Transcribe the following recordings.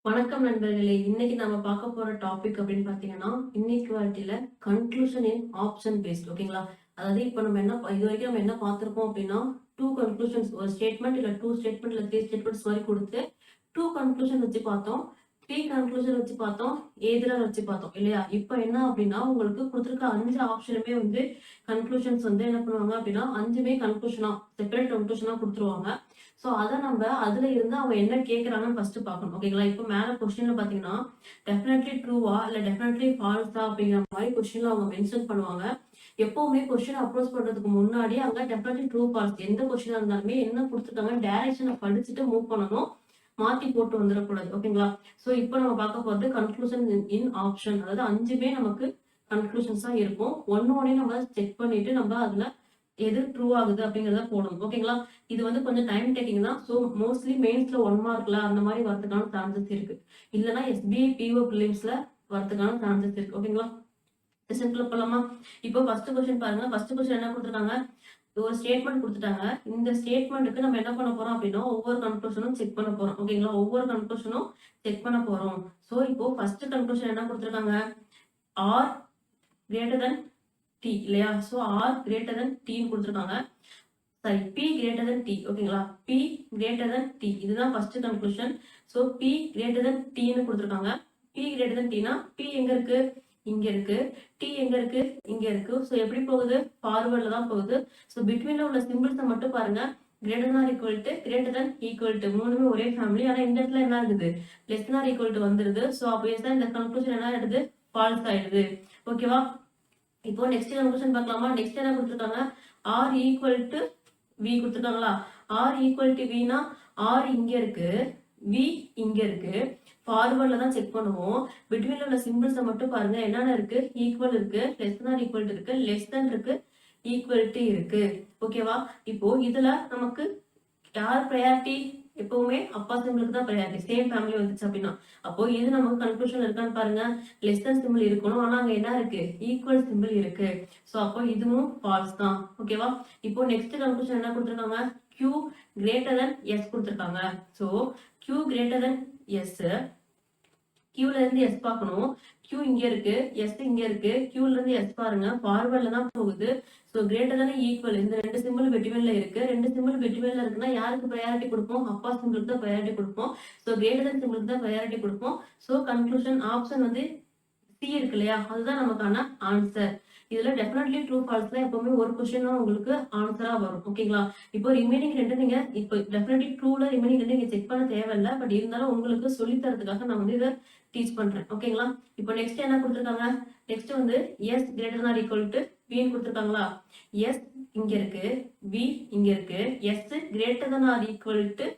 வணக்கம் நண்பர்களே. இன்னைக்கு நம்ம பார்க்க போற டாபிக் அப்படின்னு பார்த்தீங்கன்னா, இன்இக்வாலிட்டில கன்க்ளூஷன் இன் ஆப்ஷன் பேஸ்ட் ஓகேங்களா? அதாவது இப்ப நம்ம இதுவரைக்கும் நம்ம என்ன பார்த்திருக்கோம் அப்படின்னா, 2 கன்க்ளூஷன்ஸ் ஒரு ஸ்டேட்மெண்ட் இல்ல 2 ஸ்டேட்மெண்ட் இல்ல 3 ஸ்டேட்மெண்ட்ஸ் மாரி குடுத்து 2 கன்க்ளூஷன் வச்சு பார்த்தோம். 3 கன்க்ளூஷன் வச்சு பார்த்தோம். எய்தரர் வச்சு பார்த்தோம் இல்லையா? இப்ப என்ன அப்படின்னா, உங்களுக்கு குடுத்திருக்க 5 ஆப்ஷனுமே வந்து கன்க்ளூஷன்ஸ் வந்து என்ன பண்ணுவாங்க அப்படின்னா, 5மே கன்க்ளூஷனா செப்பரேட் கன்க்ளூஷனா குடுத்துருவாங்க. சோ அத நம்ம அதுல இருந்து அவங்க என்ன கேக்குறாங்கன்னு ஃபர்ஸ்ட் பார்க்கணும். ஓகேங்களா? இப்போ மேல கொஸ்டின்ல பாத்தீங்கன்னா, டெஃபினெட்லி ட்ரூவா இல்ல டெஃபினெட்லி ஃபால்ஸா அப்படிங்கிற மாதிரி கொஸ்டின்ல அவங்க மென்ஷன் பண்ணுவாங்க. எப்பவுமே கொஸ்டின் அப்ரோச் பண்றதுக்கு முன்னாடி அங்க டெஃபினெட்லி ட்ரூ ஃபால்ஸ் எந்த கொஸ்டினா இருந்தாலுமே என்ன கொடுத்துருக்காங்க டைரக்ஷனை படிச்சுட்டு மூவ் பண்ணணும். மாத்தி போட்டு வந்துடக்கூடாது. ஓகேங்களா? சோ இப்போ நம்ம பார்க்க போறது கன்க்ளூஷன் இன் ஆப்ஷன். அதாவது 5மே நமக்கு கன்க்ளூஷன்ஸா இருக்கும். ஒன்னொன்னையும் நம்ம செக் பண்ணிட்டு நம்ம அதுல எது ட்ரூ ஆகுது அப்படிங்கறத போடணும். ஓகேங்களா? இது வந்து கொஞ்சம் டைம் டேக்கிங் தான். சோ மோஸ்ட்லி மெயின்ஸ்ல 1 மார்க்ல அந்த மாதிரி வரதுக்கான சான்சஸ் இருக்கு. இல்லனா எஸ்பிஐ பிஓ பிலிம்ஸ்ல வரதுக்கான சான்சஸ் இருக்கு. ஓகேங்களா? சிம்பிளா போலாமா? இப்போ ஃபர்ஸ்ட் क्वेश्चन பாருங்க. ஃபர்ஸ்ட் क्वेश्चन என்ன கொடுத்திருக்காங்க? ஒரு ஸ்டேட்மெண்ட் கொடுத்துட்டாங்க. இந்த ஸ்டேட்மெண்ட்க்கு நம்ம என்ன பண்ண போறோம் அப்படின்னா, ஒவ்வொரு கன்க்ளூஷனும் செக் பண்ண போறோம். ஓகேங்களா? ஒவ்வொரு கன்க்ளூஷனும் செக் பண்ண போறோம். சோ இப்போ ஃபர்ஸ்ட் கன்க்ளூஷன் என்ன கொடுத்திருக்காங்க? ஆர் கிரேட்டர் than டி இல்லையா? So R greater than T கொடுத்திருக்காங்க. Sorry P greater than T ஓகேங்களா? P greater than T இதுதான் first conclusion. So P greater than T ன்னு கொடுத்திருக்காங்க. P greater than T னா P எங்க இருக்கு? இங்க இருக்கு. T எங்க இருக்கு? இங்க இருக்கு. சோ எப்படி போகுது? ஃபார்வர்ட்ல தான் போகுது. சோ பிட்வீன்ல உள்ள சிம்பிள்ஸை மட்டும் பாருங்க. Greater than equal to greater than equal to மூணுமே ஒரே ஃபேமிலி. ஆனா இந்த இடத்துல என்ன ஆகுது? லெஸ் than equal to வந்துருது. சோ ஆப்வியஸா இந்த கன்க்ளூஷன் என்ன ஆயிடுது? ஃபால்ஸ் ஆயிடுது. ஓகேவா? இப்போ நெக்ஸ்ட் கன்க்ளூஷன் பார்க்கலாமா? நெக்ஸ்ட் என்ன கொடுத்திருக்காங்க? R equal to V கொடுத்துருக்காங்களா? R equal to V னா R இங்க இருக்கு, V இங்க இருக்கு. ஃபார்வர்ட்ல தான் செக் பண்ணுவோம். பிட்வீன்ல உள்ள சிம்பிள்ஸை மட்டும் பாருங்க. என்னென்ன இருக்கு? ஈக்குவல் இருக்கு, லெஸ் than equal to இருக்கு, லெஸ் than இருக்கு, ஈக்குவல்ட்டி இருக்கு. ஓகேவா? இப்போ இதுல நமக்கு யார் ப்ரையாரிட்டி? எப்பவுமே அப்பா சிம்பிளுக்கு தான் ப்ரையாரிட்டி. சேம் ஃபேமிலி வந்துச்சு அப்படின்னா. அப்போ இது நமக்கு கன்க்ளூஷன் இருக்கான்னு பாருங்க. லெஸ் than சிம்பிள் இருக்கணும். ஆனா அங்க என்ன இருக்கு? ஈக்குவல் சிம்பிள் இருக்கு. சோ அப்போ இதுவும் ஃபால்ஸ் தான். ஓகேவா? இப்போ நெக்ஸ்ட் கன்க்ளூஷன் என்ன கொடுத்திருக்காங்க? Q greater than S கொடுத்திருக்காங்க. So Q greater than S Qல இருந்து S பார்க்கணும். Q இங்க இருக்கு, S இங்க இருக்கு. Qல இருந்து S பாருங்க. ஃபார்வர்ட்ல தான் போகுது. சோ கிரேட்டர் than ஈக்குவல் இந்த ரெண்டு சிம்பிள் பிட்வீன்ல இருக்கு. ரெண்டு சிம்பிள் பிட்வீன்ல இருக்குன்னா யாருக்கு ப்ரையாரிட்டி கொடுப்போம்? அப்பா சிம்பிளுக்கு தான் ப்ரையாரிட்டி கொடுப்போம். சோ கிரேட்டர் than சிம்பிளுக்கு தான் ப்ரையாரிட்டி கொடுப்போம். சோ கன்க்ளூஷன் ஆப்ஷன் வந்து சி இருக்கு இல்லையா? அதுதான் நமக்கான ஆன்சர். இதுல டெஃபினெட்லி ட்ரூ ஃபால்ஸ்ல எப்பவுமே ஒரு क्वेश्चन தான் உங்களுக்கு ஆன்சரா வரும். ஓகேங்களா? இப்போ ரிமைனிங் ரெண்டு நீங்க இப்போ டெஃபினெட்லி ட்ரூல ரிமைனிங் ரெண்டு நீங்க செக் பண்ண தேவையில்ல. பட் இருந்தாலும் உங்களுக்கு சொல்லி தரதுக்காக நான் வந்து இதை டீச் பண்றேன். ஓகேங்களா? இப்போ நெக்ஸ்ட் என்ன கொடுத்திருக்காங்க? நெக்ஸ்ட் வந்து S greater than or equal to V ன்னு கொடுத்திருக்காங்களா? S இங்க இருக்கு, V இங்க இருக்கு. S greater than or equal to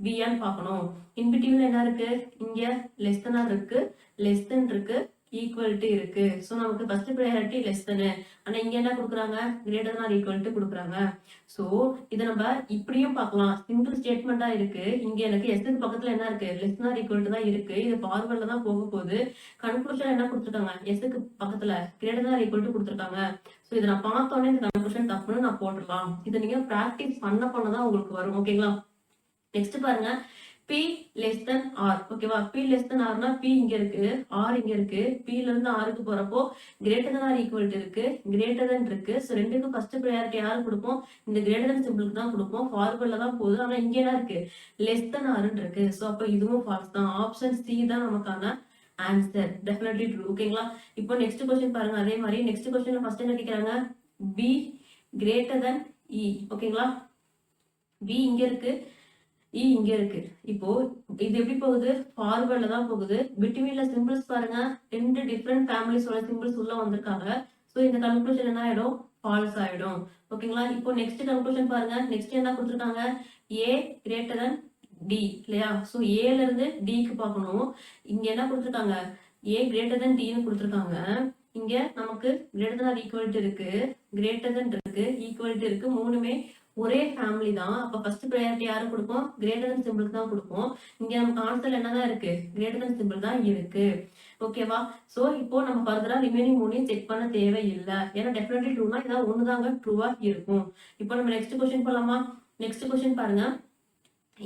V ன்னு பார்க்கணும். இன் பிட்வீன்ல என்ன இருக்கு? இங்க லெஸ் than இருக்கு, லெஸ் than இருக்கு, ஈக்குவல்ட்டி இருக்கு. சோ நமக்கு ஃபர்ஸ்ட் ப்ரையாரிட்டி லெஸ் than. ஆனா இங்க என்ன கொடுக்குறாங்க? Greater than or equal to கொடுக்குறாங்க. சோ இத நம்ம இப்படியும் பார்க்கலாம். சிம்பிள் ஸ்டேட்மெண்டா இருக்கு. இங்க எனக்கு S க்கு பக்கத்துல என்ன இருக்கு? Less than or equal to தான் இருக்கு. இது ஃபார்வர்ட்ல தான் போக போகுது. கன்க்ளூஷன் என்ன கொடுத்துருக்காங்க? S க்கு பக்கத்துல greater than or equal to கொடுத்துருக்காங்க. சோ இத நான் பார்த்தோன்னே இந்த கன்க்ளூஷன் தப்புன்னு நான் போட்டுடலாம். இதை நீங்க பிராக்டிஸ் பண்ணதான் உங்களுக்கு வரும். ஓகேங்களா? நெக்ஸ்ட் பாருங்க. P less than R ஓகேவா? P less than R னா P இங்க இருக்கு, R இங்க இருக்கு. P ல இருந்து R க்கு போறப்போ greater than or equal to இருக்கு, greater than இருக்கு. சோ ரெண்டுக்கும் ஃபர்ஸ்ட் ப்ரையாரிட்டி யாருக்கு கொடுப்போம்? இந்த greater than சிம்பிளுக்கு தான் கொடுப்போம். ஃபார்வர்ட்ல தான் போகுது. ஆனா இங்க என்ன இருக்கு? less than R ன்னு இருக்கு. சோ அப்ப இதுவும் ஃபால்ஸ் தான். ஆப்ஷன் C தான் நமக்கான ஆன்சர். Definitely true. ஓகேங்களா? இப்போ நெக்ஸ்ட் क्वेश्चन பாருங்க. அதே மாதிரி நெக்ஸ்ட் क्वेश्चनல ஃபர்ஸ்ட் என்ன கேக்குறாங்க? B greater than E ஓகேங்களா? B இங்க இருக்கு, E இங்க இருக்கு. இப்போ இது எப்படி போகுது? ஃபார்வர்ட்ல தான் போகுது. பிட்வீன்ல சிம்பிள்ஸ் பாருங்க. ரெண்டு டிஃபரெண்ட் ஃபேமிலிஸோட சிம்பிள்ஸ் உள்ள வந்திருக்காங்க. சோ இந்த கன்க்ளூஷன் என்ன ஆயிடும்? ஃபால்ஸ் ஆயிடும். ஓகேங்களா? இப்போ நெக்ஸ்ட் கன்க்ளூஷன் பாருங்க. நெக்ஸ்ட் என்ன கொடுத்திருக்காங்க? A greater than D இல்லையா? சோ A ல இருந்து D க்கு பார்க்கணும். இங்க என்ன கொடுத்திருக்காங்க? A greater than D ன்னு கொடுத்திருக்காங்க. இங்க நமக்கு greater than or equal to இருக்கு, greater than இருக்கு, equal to இருக்கு. மூணுமே ஒரே ஃபேமிலி தான். அப்ப ஃபர்ஸ்ட் ப்ரையாரிட்டி யாருக்கு கொடுப்போம்? கிரேட்டர் than சிம்பிளுக்கு தான் கொடுப்போம். இங்க நமக்கு ஆன்சர் என்னதான் இருக்கு? கிரேட்டர் than சிம்பிள் தான் இருக்கு. ஓகேவா? சோ இப்போ நம்ம ஃபர்தரா ரிமைனிங் மூணையும் செக் பண்ண தேவையில்லை. ஏன்னா டெஃபினெட்லி ட்ரூனா இதான் ஒண்ணுதாங்க ட்ரூவா இருக்கும். இப்போ நம்ம நெக்ஸ்ட் क्वेश्चन போலாமா? நெக்ஸ்ட் क्वेश्चन பாருங்க.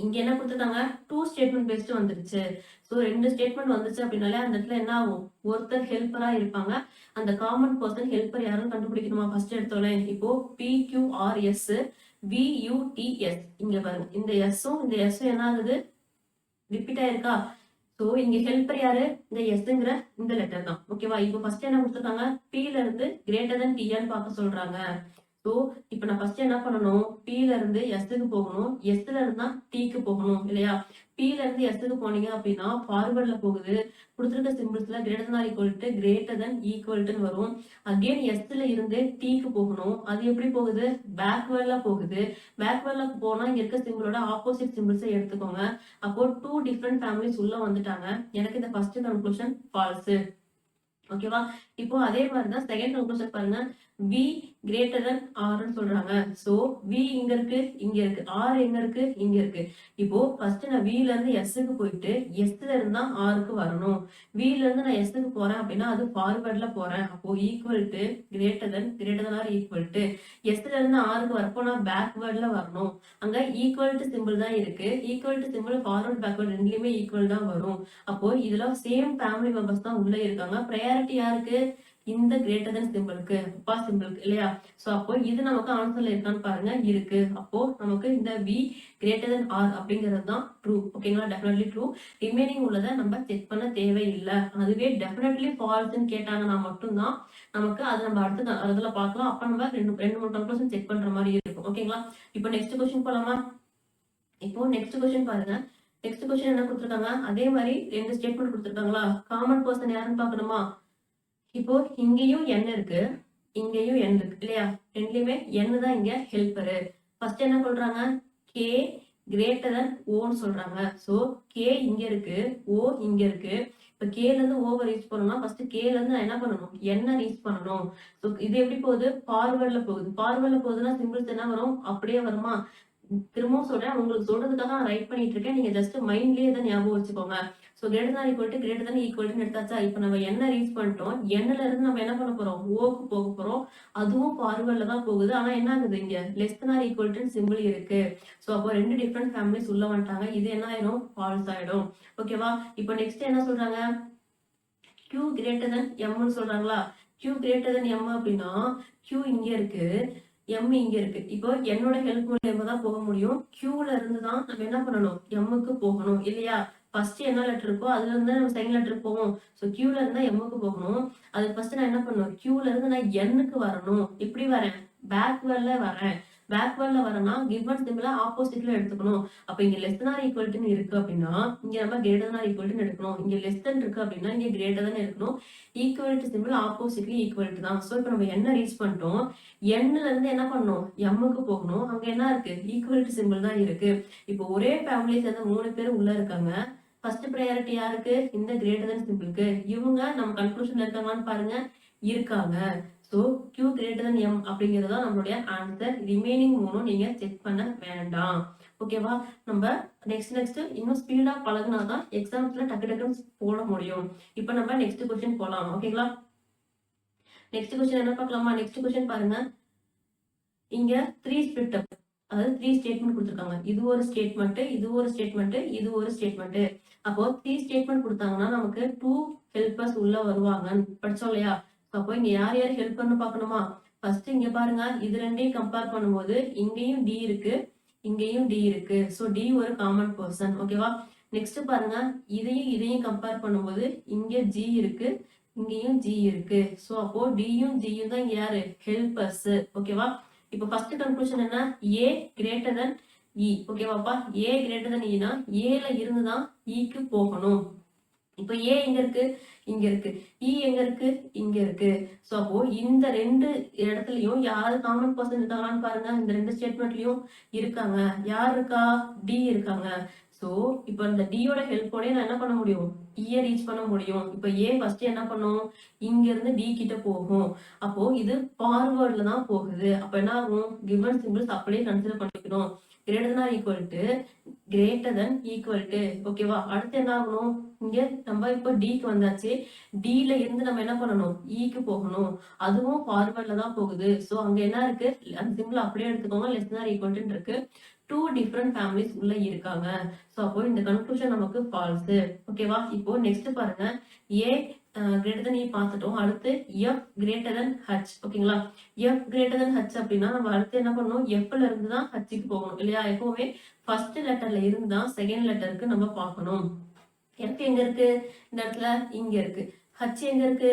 இங்க என்ன கொடுத்துருக்காங்க, 2 ஸ்டேட்மெண்ட் பேஸ்டு வந்துருச்சு. ஸோ 2 ஸ்டேட்மெண்ட் வந்துச்சு அப்படின்னாலே அந்த இடத்துல என்ன ஆகும், ஒருத்தர் ஹெல்ப்பரா இருப்பாங்க. அந்த காமன் பர்சன் ஹெல்ப்பர் யாரும் கண்டுபிடிக்கணுமா ஃபர்ஸ்ட் எடுத்தோடனே. இப்போ PQRS VUTS இங்க பாருங்க, இந்த எஸ்ஸும் இந்த எஸ்ஸும் என்ன ஆகுது, ரிப்பீட் ஆயிருக்கா. சோ இங்க ஹெல்ப்பர் யாரு, இந்த எஸ்ங்கிற இந்த லெட்டர் தான். ஓகேவா. இப்போ ஃபர்ஸ்ட் என்ன கொடுத்துருக்காங்க, P ல இருந்து கிரேட்டர் தென் T பார்க்க சொல்றாங்க. ஸோ இப்போ நான் ஃபர்ஸ்ட் என்ன பண்ணணும், P ல இருந்து எஸ்க்கு போகணும், எஸ்ல இருந்து தான் Tக்கு போகணும் இல்லையா. P ல இருந்து எஸ்க்கு போனீங்க அப்படின்னா ஃபார்வர்ட்ல போகுது. கொடுத்துருக்க சிம்பிள்ஸ்ல greater than equal to greater than equal டுன்னு வரும். அகெயின் எஸ்ல இருந்து Tக்கு போகணும். அது எப்படி போகுது, பேக்வேர்ட்ல போகுது. பேக்வேர்ட்ல போனா இங்க இருக்க சிம்பிளோட ஆப்போசிட் சிம்பிள்ஸை எடுத்துக்கோங்க. அப்போ 2 டிஃப்ரெண்ட் ஃபேமிலிஸ் உள்ள வந்துட்டாங்க. எனக்கு இந்த ஃபர்ஸ்ட் கன்க்ளூஷன் ஃபால்ஸ். ஓகேவா. இப்போ அதே மாதிரிதான் செகண்ட் கன்க்ளூஷன் பாருங்க, V கிரேட்டர் than Rன்னு சொல்றாங்க. சோ V இங்க இருக்கு, இங்க இருக்கு. R எங்க இருக்கு, இங்க இருக்கு. இப்போ ஃபர்ஸ்ட் நான் V ல இருந்து S க்கு போயிட்டு S ல இருந்து தான் R க்கு வரணும். V ல இருந்து நான் S க்கு போறேன் அப்படின்னா அது ஃபார்வர்ட்ல போறேன். அப்போ equal to greater than or equal to S ல இருந்து R க்கு வரப்போ நான் பேக்வேர்ட்ல வரணும். அங்க ஈக்குவல் டு சிம்பிள் தான் இருக்கு. Equal to simple forward backward ரெண்டுலயுமே ஈக்குவல் தான் வரும். அப்போ இதுல சேம் ஃபேமிலி மெம்பர்ஸ் தான் உள்ள இருக்காங்க. ப்ரையாரிட்டி யாருக்கு, இந்த கிரேட்டர் தென் சிம்பிளுக்கு, அப்பா சிம்பிளுக்கு இல்லையா. சோ அப்போ இது நமக்கு ஆன்சர்ல இருக்கான்னு பாருங்க, இருக்கு. அப்போ நமக்கு இந்த V கிரேட்டர் தென் R அப்படிங்கிறது தான் ட்ரூ. ஓகேங்களா, டெஃபினெட்லி ட்ரூ. ரிமைனிங் உள்ளதை நம்ம செக் பண்ண தேவையில்லை. அதுவே டெஃபினெட்லி ஃபால்ஸ்ன்னு கேட்டாங்கன்னா மட்டும்தான் நமக்கு அது நம்ம அடுத்த அதுல பார்க்கலாம். அப்ப நம்ம ரெண்டு மூணு கன்க்ளூஷன் செக் பண்ற மாதிரி இருக்கும். ஓகேங்களா. இப்போ நெக்ஸ்ட் கொஸ்டின் போலாமா. இப்போ நெக்ஸ்ட் கொஸ்டின் பாருங்க. நெக்ஸ்ட் கொஸ்டின் என்ன கொடுத்துருக்காங்க, அதே மாதிரி 2 ஸ்டேட்மெண்ட் கொடுத்துருக்காங்களா. காமன் பர்சன் யாருன்னு பாக்கணுமா. இப்போ இங்கேயும் n இருக்கு, இங்கேயும் n இருக்கு இல்லையா. ரெண்டுலயுமே n தான் இங்க ஹெல்ப்பரு. ஃபர்ஸ்ட் என்ன சொல்றாங்க, k கிரேட்டர் than ஓன்னு சொல்றாங்க. சோ k இங்க இருக்கு, o இங்க இருக்கு. இப்ப k ல இருந்து ஓவை ரீச் பண்ணணும்னா ஃபர்ஸ்ட் k ல இருந்து நான் என்ன பண்ணணும், n ரீச் பண்ணணும். சோ இது எப்படி போகுது, ஃபார்வர்ட்ல போகுது. ஃபார்வர்ட்ல போகுதுன்னா சிம்பிள்ஸ் என்ன வரும், அப்படியே வருமா. திரும்பவும் சொல்றேன், உங்களுக்கு சொல்றதுக்காக நான் ரைட் பண்ணிட்டு இருக்கேன். நீங்க ஜஸ்ட் மைண்ட்லயே தான் ஞாபகம் வச்சுக்கோங்க. So greater than equal to greater than equal to எடுத்தாச்சா. இப்ப நம்ம என்ன ரீச் பண்ணிட்டோம், எண்ணில இருந்து நம்ம என்ன பண்ண போறோம், ஓக்கு போக போறோம். அதுவும் ஃபார்வர்ட்ல தான் போகுது. ஆனா என்ன ஆகுது, இங்க less than or equal to simple இருக்கு. சோ அப்போ 2 டிஃபரெண்ட் ஃபேமிலிஸ் உள்ள வந்துட்டாங்க. இது என்ன ஆயிடும், ஃபால்ஸ் ஆயிடும். ஓகேவா. இப்போ நெக்ஸ்ட் என்ன சொல்றாங்க, Q கிரேட்டர் than M சொல்றாங்களா. Q கிரேட்டர் than M அப்படின்னா Q இங்க இருக்கு, M இங்க இருக்கு. இப்போ என்னோட ஹெல்ப் மூலியமா தான் போக முடியும். Qல இருந்து தான் நம்ம என்ன பண்ணணும், Mக்கு போகணும் இல்லையா. ஃபர்ஸ்ட் என்ன லெட்டர் இருக்கோ அதுல இருந்து நம்ம செகண்ட் லெட்டர் போவோம். சோ Qல இருந்தா Mக்கு போகணும். அதுக்கு ஃபர்ஸ்ட் நான் என்ன பண்ணணும், Qல இருந்து நான் Nக்கு வரணும். இப்படி வரேன், பேக்வேர்ட்ல வரேன். பேக்வேர்ட்ல வரேன்னா கிவன் சிம்பிளா ஆப்போசிட்ல எடுத்துக்கணும். அப்ப இங்க less than or equal to இருக்கு அப்படின்னா இங்க நம்ம greater than or equal to எடுக்கணும். இங்க லெஸ் than இருக்கு அப்படின்னா இங்க கிரேட்டர் than எடுக்கணும். ஈக்குவல் டு சிம்பிள் ஆப்போசிட்லி ஈக்குவல் டு தான். சோ இப்ப நம்ம என்ன ரீச் பண்ணிட்டோம், எண்ல இருந்து என்ன பண்ணணும், எம்முக்கு போகணும். அங்க என்ன இருக்கு, ஈக்குவல் டு சிம்பிள் தான் இருக்கு. இப்போ ஒரே ஃபேமிலியை சேர்ந்த 3 பேர் உள்ள இருக்காங்க. ஃபர்ஸ்ட் ப்ரையாரிட்டி யாருக்கு, இந்த கிரேட்டர் than சிம்பிளுக்கு. இவங்க நம்ம கன்க்ளூஷன்ல இருக்காங்கன்னு பாருங்க, இருக்காங்க. So Q greater than M அப்படிங்கிறது தான் நம்மளுடைய ஆன்சர். ரிமைனிங் 3 நீங்க செக் பண்ண வேண்டாம். ஓகேவா. நம்ம நெக்ஸ்ட் இன்னும் ஸ்பீடா பழகுனாதான் எக்ஸாம்ஸ்ல டக்கு டக்குன்னு போட முடியும். இப்போ நம்ம நெக்ஸ்ட் கொஸ்டின் போலாம். ஓகேங்களா. நெக்ஸ்ட் கொஸ்டின் என்ன பார்க்கலாமா. நெக்ஸ்ட் கொஸ்டின் பாருங்க, இங்க 3 ஸ்பிளிட் அப், அதாவது 3 ஸ்டேட்மெண்ட் கொடுத்துருக்காங்க. இது ஒரு ஸ்டேட்மெண்ட், இது ஒரு ஸ்டேட்மெண்ட், இது ஒரு ஸ்டேட்மெண்ட். அப்போ 3 ஸ்டேட்மெண்ட் கொடுத்தாங்கன்னா நமக்கு 2 ஹெல்பர்ஸ் உள்ள வருவாங்கன்னு படிச்சோம் இல்லையா. அப்போ இங்க யார் யார் ஹெல்ப்பர்னு பார்க்கணுமா. ஃபர்ஸ்ட் இங்க பாருங்க, இது ரெண்டையும் கம்பேர் பண்ணும்போது இங்கேயும் டி இருக்கு, இங்கேயும் டி இருக்கு. சோ டி ஒரு காமன் பர்சன். ஓகேவா. நெக்ஸ்ட் பாருங்க, இதையும் கம்பேர் பண்ணும்போது இங்க ஜி இருக்கு, இங்கேயும் ஜி இருக்கு. சோ அப்போ டியும் ஜியும் தான் இங்க யாரு, ஹெல்பர்ஸ். ஓகேவா. இப்போ ஃபர்ஸ்ட் கன்க்ளூஷன் என்ன, ஏ கிரேட்டர் than இ. ஓகேவாப்பா. ஏ கிரேட்டர் than இனா ஏல இருந்து தான் இக்கு போகணும். இப்போ ஏ எங்க இருக்கு, இங்க இருக்கு. இ எங்க இருக்கு, இங்க இருக்கு. சோ அப்போ இந்த 2 இடத்துலயும் யாராவது காமன் பர்சன் இருக்காங்களான்னு பாருங்க. இந்த 2 ஸ்டேட்மெண்ட்லயும் இருக்காங்க. யார் இருக்கா, டி இருக்காங்க. சோ இப்போ இந்த டியோட ஹெல்ப்போட நான் என்ன பண்ண முடியும், இயை ரீச் பண்ண முடியும். இப்போ ஏ ஃபர்ஸ்ட் என்ன பண்ணும், இங்க இருந்து டி கிட்ட போகும். அப்போ இது ஃபார்வர்ட்ல தான் போகுது. அப்ப என்ன ஆகும், கிவன் சிம்பிள்ஸ் அப்படியே கன்சிடர் பண்ணிக்கணும். Greater than equal to greater than equal to. ஓகேவா. அடுத்து என்ன ஆகணும், இங்க நம்ம இப்போ டிக்கு வந்தாச்சு. டில இருந்து நம்ம என்ன பண்ணணும், இக்கு போகணும். அதுவும் ஃபார்வர்ட்ல தான் போகுது. சோ அங்க என்ன இருக்கு, அந்த சிம்பிள் அப்படியே எடுத்துக்கோங்க, லெஸ் than ஈக்குவல் டு இருக்கு. 2 டிஃபரண்ட் ஃபேமிலிஸ் உள்ள இருக்காங்க. சோ அப்போ இந்த கன்க்ளூஷன் நமக்கு ஃபால்ஸ். ஓகேவா? இப்போ நெக்ஸ்ட் பாருங்க. ஏ கிரேட்டர் தன் இ பார்த்துட்டோம். அடுத்து எஃப் கிரேட்டர் தன் ஹச். ஓகேங்களா? எஃப் கிரேட்டர் தன் ஹச் அப்படின்னா நம்ம அடுத்து என்ன பண்ணணும்? எஃப்ல இருந்து தான் ஹச்சுக்கு போகணும் இல்லையா? எப்பவுமே ஃபர்ஸ்ட் லெட்டர்ல இருந்து தான் செகண்ட் லெட்டருக்கு நம்ம பார்க்கணும். எஃப் எங்க இருக்கு? இந்த இடத்துல இங்க இருக்கு. ஹச் எங்க இருக்கு?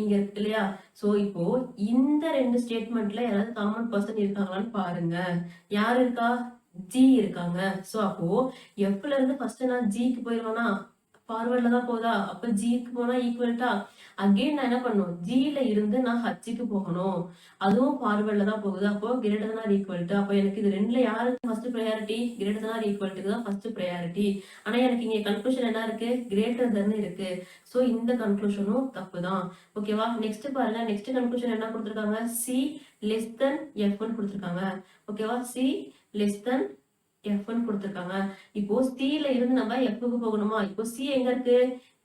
இங்க இருக்கு இல்லையா? சோ இப்போ இந்த ரெண்டு ஸ்டேட்மெண்ட்ல யாராவது காமன் பர்சன் இருக்காங்களான்னு பாருங்க. யாரு இருக்கா? ஜி இருக்காங்க. சோ அப்போ எஃப்ல இருந்து ஃபர்ஸ்ட் நான் ஜிக்கு போயிருவேனா? ஃபார்வர்ட்ல தான் போதா? அப்ப ஜிக்கு போனா ஈக்குவல்ட்டா? அகைன் நான் என்ன பண்ணணும்? ஜில இருந்து நான் ஹச்சுக்கு போகணும். அதுவும் ஃபார்வர்ட்ல தான் போகுது. அப்போ greater than or equal to. அப்போ எனக்கு இது ரெண்டுல யாருக்கு first priority? Greater than or equal to தான் ஃபர்ஸ்ட் ப்ரையாரிட்டி. ஆனா எனக்கு இங்க கன்க்ளூஷன் என்ன இருக்கு? கிரேட்டர் தன் இருக்கு. சோ இந்த கன்க்ளூஷனும் தப்பு தான். ஓகேவா? நெக்ஸ்ட் பாருங்க. நெக்ஸ்ட் கன்க்ளூஷன் என்ன கொடுத்திருக்காங்க? சி லெஸ் தென் எஃப்னு கொடுத்திருக்காங்க. ஓகேவா? சி லெஸ் தென் எஃப்னு கொடுத்திருக்காங்க. இப்போ சில இருந்து நம்ம எஃப்க்கு போகணுமா? இப்போ சி எங்க இருக்கு?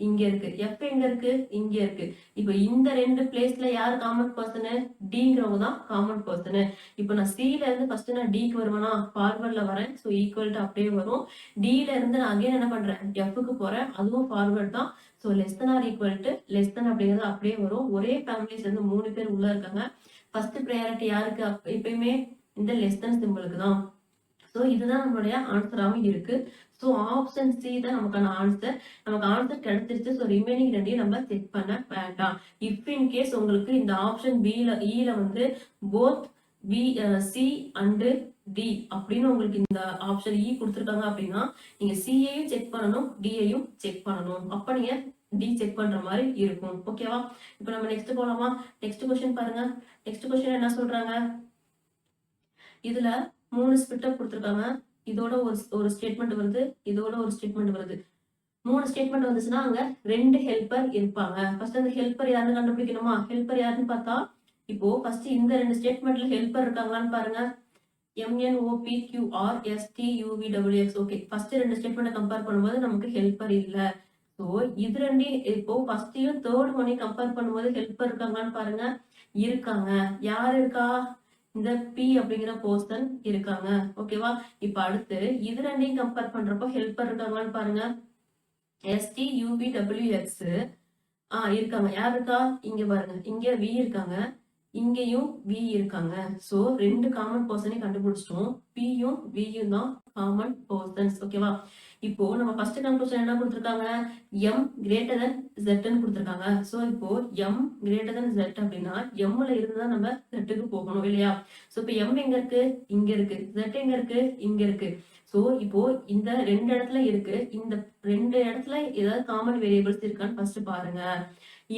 இங்க இருக்கு. எஃப் எங்க இருக்கு? இங்க இருக்கு. இப்போ இந்த ரெண்டு பிளேஸ்ல யார் காமன் பர்சன்? டிங்கிறவங்க தான் காமன் பர்சன். இப்போ நான் சில இருந்து ஃபர்ஸ்ட் நான் டிக்கு வருவேனா? ஃபார்வர்ட்ல வரேன். சோ ஈக்குவல் டு அப்படியே வரும். டில இருந்து நான் அகைன் என்ன பண்றேன்? எஃப்க்கு போறேன். அதுவும் ஃபார்வர்ட் தான். So less than or equal to less than அப்படிங்கிறது அப்படியே வரும். ஒரே ஃபேமிலிஸ் இருந்து 3 பேர் உள்ள இருக்காங்க. ஃபர்ஸ்ட் ப்ரையாரிட்டி யாருக்கு? எப்பயுமே இந்த லெஸ் தென் சிம்பிளுக்கு தான். சோ இதுதான் நம்மளுடைய ஆன்சராகவும் இருக்கு. சோ ஆப்ஷன் சி தான் நமக்கான ஆன்சர். நமக்கு ஆன்சர் கிடைச்சிருச்சு. சோ ரிமைனிங் ரெண்டையும் நம்ம செக் பண்ண வேண்டாம். இஃப் இன் கேஸ் உங்களுக்கு இந்த ஆப்ஷன் பில இல வந்து both B C and D அப்படின்னு உங்களுக்கு இந்த ஆப்ஷன் இ கொடுத்துருக்காங்க அப்படின்னா நீங்க சியையும் செக் பண்ணணும், டியையும் செக் பண்ணணும். அப்ப நீங்க டி செக் பண்ற மாதிரி இருக்கும். ஓகேவா? இப்போ நம்ம நெக்ஸ்ட் போலாமா? நெக்ஸ்ட் क्वेश्चन பாருங்க. நெக்ஸ்ட் क्वेश्चन என்ன சொல்றாங்க? இதுல 3 ஸ்பிட் அப் கொடுத்திருக்காங்க. இதோட ஒரு ஸ்டேட்மெண்ட் வருது, இதோட ஒரு ஸ்டேட்மெண்ட் வருது. 3 ஸ்டேட்மெண்ட் வந்துச்சுன்னா அங்க 2 ஹெல்பர் இருப்பாங்க. ஃபர்ஸ்ட் அந்த ஹெல்பர் யாருன்னு கண்டுபிடிக்கணுமா? ஹெல்பர் யாருன்னு பார்த்தா இப்போ ஃபர்ஸ்ட் இந்த 2 ஸ்டேட்மெண்ட்ல ஹெல்பர் இருக்காங்களான்னு பாருங்க. MNOPQRSTUVWX. ஓகே, ஃபர்ஸ்ட் 2 ஸ்டேட்மெண்ட்டை கம்பேர் பண்ணும்போது நமக்கு ஹெல்பர் இல்ல. சோ இது ரெண்டையும் இப்போ ஃபர்ஸ்டையும் தேர்ட் ஒன்னையும் கம்பேர் பண்ணும்போது ஹெல்பர் இருக்காங்களான்னு பாருங்க. இருக்காங்க. யார் இருக்கா? இந்த பி அப்படிங்கிற பர்சன் இருக்காங்க. ஓகேவா? இப்ப அடுத்து இது ரெண்டையும் கம்பேர் பண்றப்போ ஹெல்பர் இருக்காங்களான்னு பாருங்க. STUVWX இருக்காங்க. யார் இருக்கா? இங்க பாருங்க. இங்க V இருக்காங்க, இங்கேயும் V இருக்காங்க. சோ 2 காமன் பர்சனையும் கண்டுபிடிச்சிட்டோம். Pயும் Vயும் தான் காமன் பர்சன்ஸ். ஓகேவா? இப்போ நம்ம ஃபர்ஸ்ட் கன்க்ளூஷன் என்ன கொடுத்திருக்காங்க? M கிரேட்டர் than Z ன்னு கொடுத்திருக்காங்க. சோ இப்போ M கிரேட்டர் than Z அப்படின்னா Mல இருந்து தான் நம்ம Z க்கு போகணும் இல்லையா? சோ இப்போ M எங்க இருக்கு? இங்க இருக்கு. Z எங்க இருக்கு? இங்க இருக்கு. சோ இப்போ இந்த 2 இடத்துல இருக்கு. இந்த 2 இடத்துல ஏதாவது காமன் வேரியபிள்ஸ் இருக்கான்னு ஃபர்ஸ்ட் பாருங்க.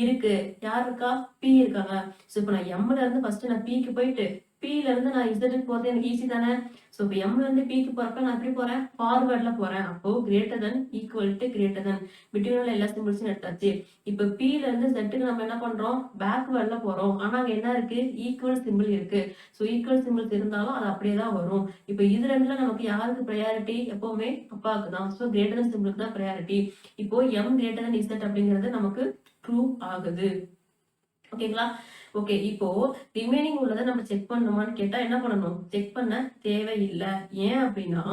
இருக்கு. யார் இருக்கா? P இருக்காங்க. சோ இப்போ நான் M ல இருந்து ஃபர்ஸ்ட் நான் P க்கு போயிட்டு P ல இருந்து நான் Z க்கு போறது எனக்கு ஈஸி தானே? சோ இப்போ M ல இருந்து P க்கு போறப்ப நான் எப்படி போறேன்? ஃபார்வர்ட்ல போறேன். அப்போ greater than equal to greater than பிட்வீன்ல எல்லா சிம்பிள்ஸும் எடுத்தாச்சு. இப்போ P ல இருந்து Z க்கு நம்ம என்ன பண்றோம்? பேக்வேர்ட்ல போறோம். ஆனா அங்க என்ன இருக்கு? ஈக்குவல் சிம்பிள் இருக்கு. சோ ஈக்குவல் சிம்பிள்ஸ் இருந்தாலும் அது அப்படியே தான் வரும். இப்போ இது ரெண்டுல நமக்கு யாருக்கு ப்ரையாரிட்டி? எப்பவுமே அப்பாவுக்கு தான். சோ கிரேட்டர் than சிம்பிளுக்கு தான் ப்ரையாரிட்டி. இப்போ M கிரேட்டர் than Z அப்படிங்கிறது நமக்கு ட்ரூ ஆகுது. ஓகேங்களா? ஓகே, இப்போ ரிமைனிங் உள்ளதை நம்ம செக் பண்ணணுமான்னு கேட்டா என்ன பண்ணணும்? செக் பண்ண தேவையில்லை. ஏன் அப்படின்னா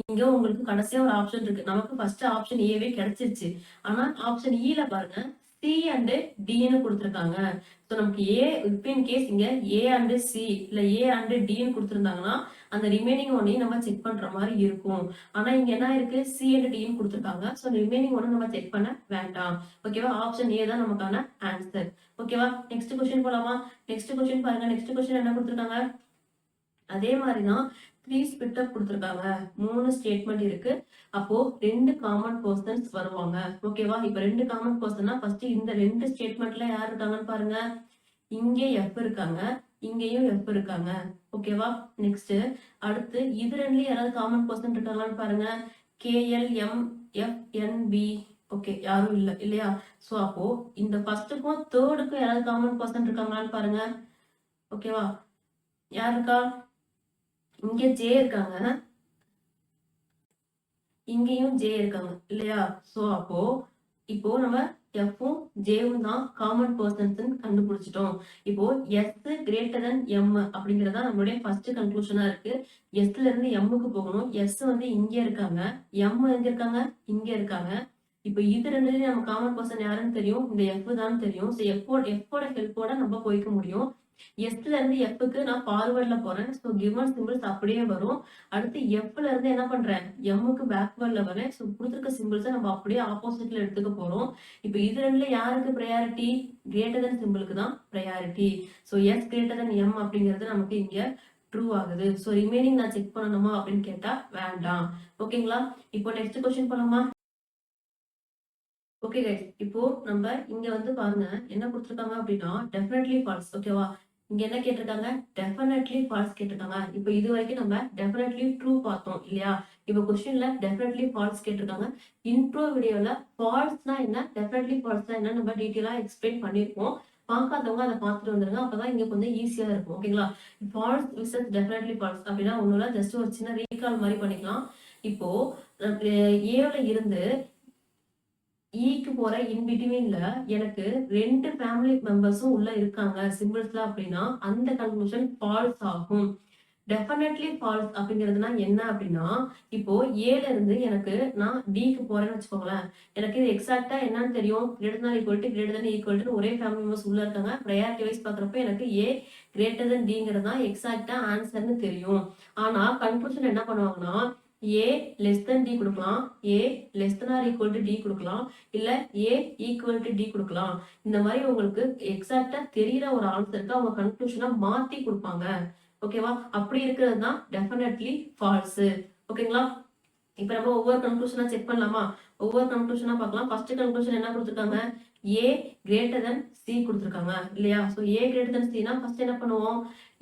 இங்க உங்களுக்கு கடைசியா ஒரு ஆப்ஷன் இருக்கு. நமக்கு ஃபர்ஸ்ட் ஆப்ஷன் ஏவே கிடைச்சிருச்சு. ஆனா ஆப்ஷன் ல பாருங்க சி அண்ட் டின்னு கொடுத்துருக்காங்க. ஸோ நமக்கு ஏ இப்போ இன் கேஸ் இங்க ஏ அண்ட் சி இல்ல ஏ அண்ட் டின்னு கொடுத்துருந்தாங்கன்னா அந்த ரிமைனிங் ஒன்னையும் நம்ம செக் பண்ற மாதிரி இருக்கும். ஆனா இங்க என்ன இருக்கு? சி அண்ட் டின்னு கொடுத்துருக்காங்க. ஸோ ரிமைனிங் ஒன்னு நம்ம செக் பண்ண வேண்டாம். ஓகேவா? ஆப்ஷன் ஏ தான் நமக்கான ஆன்சர். ஓகேவா? நெக்ஸ்ட் क्वेश्चन போலாமா? நெக்ஸ்ட் क्वेश्चन பாருங்க. நெக்ஸ்ட் क्वेश्चन என்ன கொடுத்துருக்காங்க? அதே மாதிரிதான் 3 ஸ்பிட் அப் கொடுத்துருக்காங்க. 3 ஸ்டேட்மெண்ட் இருக்கு. அப்போ 2 காமன் பர்சன்ஸ் வருவாங்க. ஓகேவா? இப்ப 2 காமன் பர்சன்னா ஃபர்ஸ்ட் இந்த 2 ஸ்டேட்மெண்ட்ல யார் இருக்காங்கன்னு பாருங்க. இங்க F இருக்காங்க, இங்கேயும் F இருக்காங்க. ஓகேவா? நெக்ஸ்ட் அடுத்து இது ரெண்டுலயும் யாராவது காமன் பர்சன் இருக்காங்களான்னு பாருங்க. KLMFNB. ஓகே, யாரும் இல்ல இல்லையா? சோ அப்போ இந்த ஃபர்ஸ்ட்டுக்கும் தேர்டுக்கும் யாராவது காமன் பர்சன் இருக்காங்களான்னு பாருங்க. ஓகேவா? யார் இருக்கா? இங்க J இருக்காங்க, இங்கேயும் J இருக்காங்க இல்லையா? சோ அப்போ இப்போ நம்ம எஃப்பும் ஜேவும் தான் காமன் பர்சன்ஸ் கண்டுபிடிச்சிட்டோம். இப்போ எஸ் கிரேட்டர் தென் எம் அப்படிங்கறதா நம்மளுடைய ஃபர்ஸ்ட் கன்க்ளூஷனா இருக்கு. எஸ்ல இருந்து எம்முக்கு போகணும். எஸ் வந்து இங்க இருக்காங்க, எம் எங்க இருக்காங்க, இங்க இருக்காங்க. இப்போ இது ரெண்டுலயும் நம்ம காமன் பர்சன் யாருன்னு தெரியும், இந்த எஃப் தான் தெரியும். ஸோ எஃப்போட ஹெல்ப்போட நம்ம போய்க்க முடியும். எஸ்ல இருந்து எஃப்க்கு நான் ஃபார்வர்ட்ல போறேன். ஸோ கிவன் சிம்பிள்ஸ் அப்படியே வரும். அடுத்து எஃப்ல இருந்து என்ன பண்றேன், எம்முக்கு பேக்வர்ட்ல வரேன். ஸோ கொடுத்துருக்க சிம்பிள்ஸை நம்ம அப்படியே ஆப்போசிட்ல எடுத்துக்க போறோம். இப்போ இது ரெண்டுல யாருக்கு ப்ரையாரிட்டி, கிரேட்டர் தென் சிம்பிளுக்கு தான் priority. So S greater than M அப்படிங்கிறது நமக்கு இங்க ட்ரூ ஆகுது. ஸோ ரிமைனிங் நான் செக் பண்ணணுமா அப்படின்னு கேட்டா வேண்டாம். ஓகேங்களா? இப்போ நெக்ஸ்ட் கொஸ்டின் பண்ணலாமா? ஓகே கைஸ், இப்போ நம்ம இங்க வந்து பாருங்க என்ன கொடுத்துருக்காங்க அப்படின்னா டெஃபினெட்லி ஃபால்ஸ். ஓகேவா? இங்க என்ன கேட்டிருக்காங்க, டெஃபினெட்லி ஃபால்ஸ் கேட்டிருக்காங்க. இப்போ இது வரைக்கும் நம்ம டெஃபினெட்லி ட்ரூ பார்த்தோம் இல்லையா? இப்போ கொஸ்டின்ல டெஃபினெட்லி ஃபால்ஸ் கேட்டிருக்காங்க. இன்ட்ரோ வீடியோல ஃபால்ஸ்னா என்ன, டெஃபினெட்லி ஃபால்ஸ்னா என்ன நம்ம டீட்டெயிலா எக்ஸ்பிளைன் பண்ணிருப்போம். பார்க்காதவங்க அதை பார்த்துட்டு வந்துருங்க. அப்பதான் இங்க கொஞ்சம் ஈஸியா இருக்கும். ஓகேங்களா? ஃபால்ஸ் விசஸ் டெஃபினெட்லி ஃபால்ஸ் அப்படின்னா ஒண்ணுல ஜஸ்ட் ஒரு சின்ன ரீகால் மாதிரி பண்ணிக்கலாம். இப்போ ஏல இருந்து ஈக்கு போற இன் பிட்வீன்ல எனக்கு 2 ஃபேமிலி மெம்பர்ஸும் உள்ள இருக்காங்க சிம்பிள்ஸ்ல அப்படின்னா அந்த கன்க்ளூஷன் ஃபால்ஸ் ஆகும். டெஃபினெட்லி ஃபால்ஸ் அப்படிங்கிறதுனா என்ன அப்படின்னா, இப்போ ஏல இருந்து எனக்கு நான் டிக்கு போறேன்னு வச்சுக்கோங்களேன். எனக்கு இது எக்ஸாக்டா என்னன்னு தெரியும், greater than equal to greater than equal to ஒரே ஃபேமிலி மெம்பர்ஸ் உள்ள இருக்காங்க. ப்ரையாரிட்டி வைஸ் பாக்குறப்ப எனக்கு ஏ கிரேட்டர் தன் டிங்கிறது தான் எக்ஸாக்டா ஆன்சர்னு தெரியும். ஆனா கன்க்ளூஷன் என்ன பண்ணுவாங்கன்னா, ஏ லெஸ் தென் டி கொடுக்கலாம், A less than or equal to T கொடுக்கலாம், இல்ல ஏ ஈக்குவல் டு டி கொடுக்கலாம். இந்த மாதிரி உங்களுக்கு எக்ஸாக்டா தெரியற ஒரு ஆன்சருக்கு அவங்க கன்க்ளூஷனை மாத்தி கொடுப்பாங்க. ஓகேவா? அப்படி இருக்கிறது தான் டெஃபினெட்லி ஃபால்ஸ். ஓகேங்களா? இப்ப நம்ம ஒவ்வொரு கன்க்ளூஷனா செக் பண்ணலாமா? ஒவ்வொரு கன்க்ளூஷனா பார்க்கலாம். ஃபர்ஸ்ட் கன்க்ளூஷன் என்ன கொடுத்துருக்காங்க, ஏ கிரேட்டர் தென் சி கொடுத்துருக்காங்க இல்லையா? ஸோ ஏ கிரேட்டர் தென் சினா ஃபர்ஸ்ட் என்ன பண்ணுவோம்,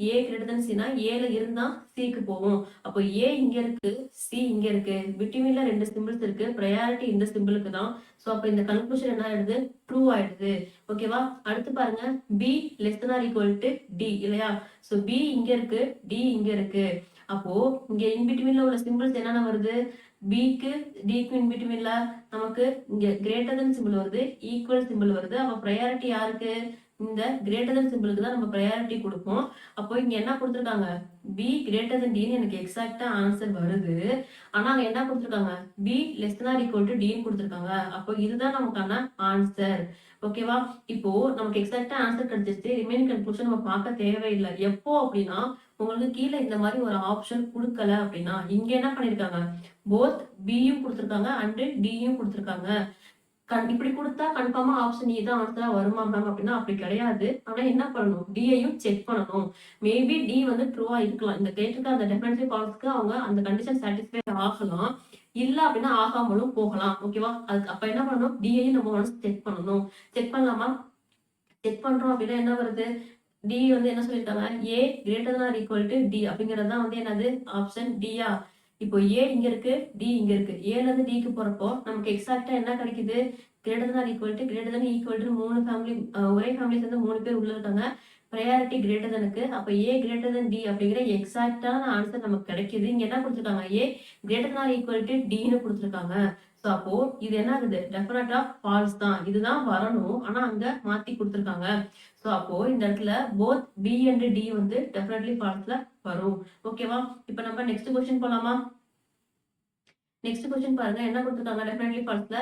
ஏ கிரேட்டர் தென் சினா ஏல இருந்தா சிக்கு போவோம். அப்போ ஏ இங்க இருக்கு, சி இங்க இருக்கு, பிட்வீன்ல 2 சிம்பிள்ஸ் இருக்கு, ப்ரையாரிட்டி இந்த சிம்பிளுக்கு தான். ஸோ அப்போ இந்த கன்க்ளூஷன் என்ன ஆயிடுது, ட்ரூ ஆயிடுது. ஓகேவா? அடுத்து பாருங்க, B less than or equal to D இல்லையா? ஸோ பி இங்க இருக்கு, டி இங்க இருக்கு. அப்போ இங்க இன்பிட்வீன்ல உள்ள சிம்பிள்ஸ் என்னென்ன வருது, பிக்கு டிக்கு இன்பிட்வீன்ல நமக்கு இங்க கிரேட்டர் தென் சிம்பிள் வருது, ஈக்குவல் சிம்பிள் வருது. அப்ப ப்ரையாரிட்டி யாருக்கு, இந்த கிரேட்டர் தென் சிம்பிளுக்கு தான் நம்ம ப்ரையாரிட்டி கொடுப்போம். அப்போ இங்க என்ன கொடுத்துருக்காங்க, பி கிரேட்டர் தென் டின்னு எனக்கு எக்ஸாக்டா ஆன்சர் வருது. ஆனா அங்க என்ன கொடுத்துருக்காங்க, B less than or equal to டின்னு கொடுத்துருக்காங்க. அப்போ இதுதான் நமக்கான ஆன்சர். ஓகேவா? இப்போ நமக்கு எக்ஸாக்டா ஆன்சர் கிடைச்சிருச்சு. ரிமைனிங் கன்க்ளூஷன் நம்ம பார்க்க தேவையில்லை. எப்போ அப்படின்னா, உங்களுக்கு கீழே இந்த மாதிரி ஒரு ஆப்ஷன் கொடுக்கல அப்படின்னா, இங்க என்ன பண்ணிருக்காங்க, போத் பியும் கொடுத்துருக்காங்க அண்ட் டியும் கொடுத்துருக்காங்க. இப்படி கொடுத்தா கன்ஃபார்மா ஆப்ஷன் இ தான் ஆன்சரா வருமா மேம் அப்படின்னா அப்படி கிடையாது. ஆனா என்ன பண்ணணும், டியையும் செக் பண்ணணும். மேபி டி வந்து ட்ரூவா இருக்கலாம். இந்த கேட்டுக்கு அந்த டெஃபினெட்லி ஃபால்ஸ்க்கு அவங்க அந்த கண்டிஷன் சாட்டிஸ்ஃபை ஆகலாம், இல்ல அப்படின்னா ஆகாமலும் போகலாம். ஓகேவா? அதுக்கு அப்ப என்ன பண்ணணும், டியையும் நம்ம ஒன்ஸ் செக் பண்ணணும். செக் பண்ணலாமா? செக் பண்றோம் அப்படின்னா என்ன வருது, டி வந்து என்ன சொல்லியிருக்காங்க, ஏ greater than equal to D அப்படிங்கிறது தான் வந்து என்னது, ஆப்ஷன் டியா. இப்போ ஏ இங்க இருக்கு, டி இங்க இருக்கு. ஏல இருந்து டிக்கு போறப்போ நமக்கு எக்ஸாக்டா என்ன கிடைக்குது, greater than equal to 3 family, ஒரே ஃபேமிலி சேர்ந்து 3 பேர் உள்ள இருக்காங்க. ப்ரையாரிட்டி கிரேட்டர் தனுக்கு. அப்ப ஏ கிரேட்டர் தன் டி அப்படிங்கிற எக்ஸாக்டான ஆன்சர் நமக்கு கிடைக்குது. இங்க என்ன கொடுத்துருக்காங்க, ஏ கிரேட்டர் தான் ஈக்குவல் டு டின்னு கொடுத்துருக்காங்க. ஸோ அப்போ இது என்ன ஆகுது, டெஃபினட்டா ஃபால்ஸ் தான். இதுதான் வரணும், ஆனா அங்க மாத்தி கொடுத்துருக்காங்க. ஸோ அப்போ இந்த இடத்துல போத் பி அண்ட் டி வந்து டெஃபினெட்லி ஃபால்ஸ்ல வரும். ஓகேவா? இப்போ நம்ம நெக்ஸ்ட் கொஸ்டின் போலாமா? நெக்ஸ்ட் கொஸ்டின் பாருங்க என்ன கொடுத்துருக்காங்க, டெஃபினெட்லி ஃபால்ஸ்ல